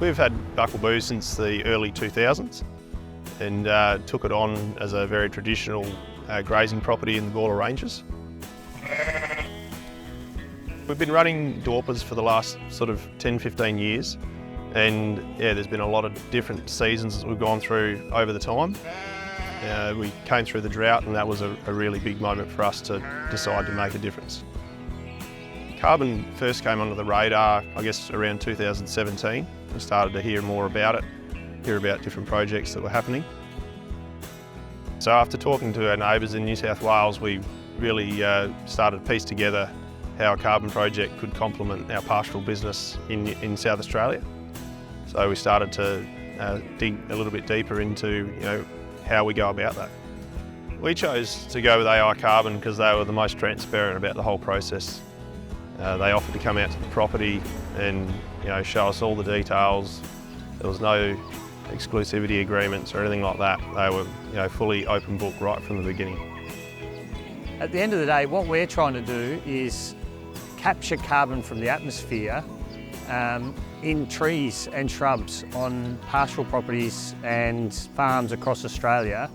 We've had Buckleboo since the early 2000s and took it on as a very traditional grazing property in the Gawler ranges. We've been running Dorpers for the last sort of 10-15 years, and yeah, there's been a lot of different seasons that we've gone through over the time. We came through the drought, and that was a really big moment for us to decide to make a difference. Carbon first came onto the radar, I guess, around 2017. We started to hear more about it, hear about different projects that were happening. So after talking to our neighbours in New South Wales, we really started to piece together how a carbon project could complement our pastoral business in South Australia. So we started to dig a little bit deeper into how we go about that. We chose to go with AiCarbon because they were the most transparent about the whole process. They offered to come out to the property and show us all the details. There was no exclusivity agreements or anything like that. They were fully open book right from the beginning. At the end of the day, what we're trying to do is capture carbon from the atmosphere in trees and shrubs on pastoral properties and farms across Australia.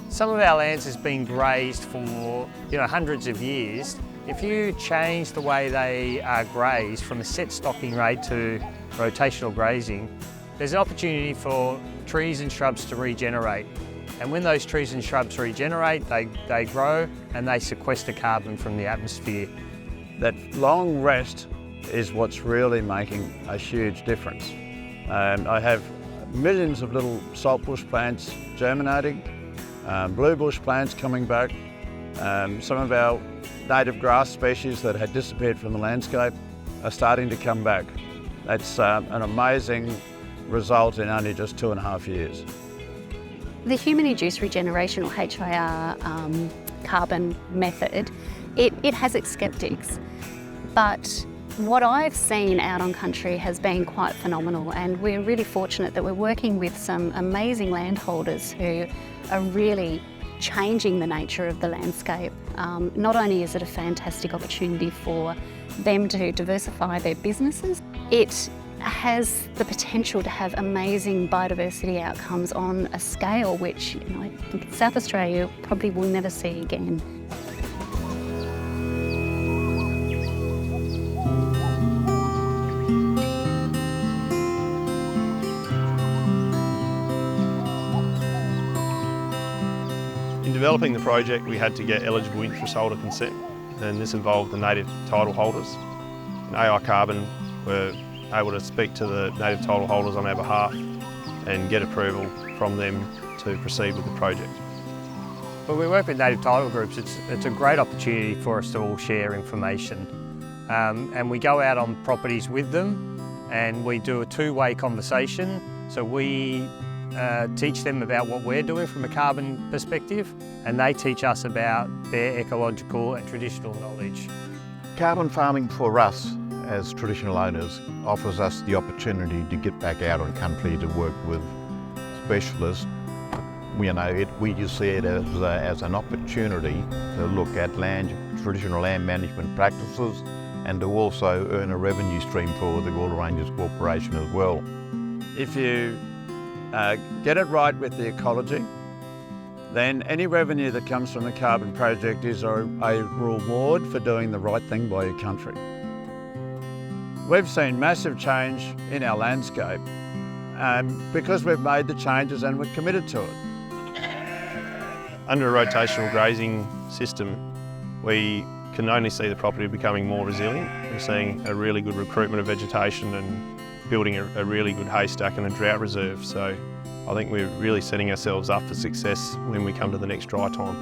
Some of our lands has been grazed for hundreds of years. If you change the way they are grazed from a set stocking rate to rotational grazing, there's an opportunity for trees and shrubs to regenerate. And when those trees and shrubs regenerate, they grow and they sequester carbon from the atmosphere. That long rest is what's really making a huge difference. I have millions of little saltbush plants germinating, blue bush plants coming back, some of our native grass species that had disappeared from the landscape are starting to come back. That's an amazing result in only just 2.5 years. The Human-Induced Regeneration, or HIR, carbon method, it has its sceptics, but what I've seen out on country has been quite phenomenal, and we're really fortunate that we're working with some amazing landholders who are really changing the nature of the landscape. Not only is it a fantastic opportunity for them to diversify their businesses, it has the potential to have amazing biodiversity outcomes on a scale which I think South Australia probably will never see again. In developing the project, we had to get eligible interest holder consent, and this involved the native title holders. And AiCarbon were able to speak to the native title holders on our behalf and get approval from them to proceed with the project. When we work with native title groups, it's a great opportunity for us to all share information. And we go out on properties with them and we do a two-way conversation. So we teach them about what we're doing from a carbon perspective, and they teach us about their ecological and traditional knowledge. Carbon farming for us as traditional owners offers us the opportunity to get back out on country to work with specialists. We just see it as an opportunity to look at traditional land management practices and to also earn a revenue stream for the Gawler Ranges Corporation as well. If you get it right with the ecology, then any revenue that comes from the carbon project is a reward for doing the right thing by your country. We've seen massive change in our landscape because we've made the changes and we're committed to it. Under a rotational grazing system, we can only see the property becoming more resilient. We're seeing a really good recruitment of vegetation and building a really good haystack and a drought reserve. So I think we're really setting ourselves up for success when we come to the next dry time.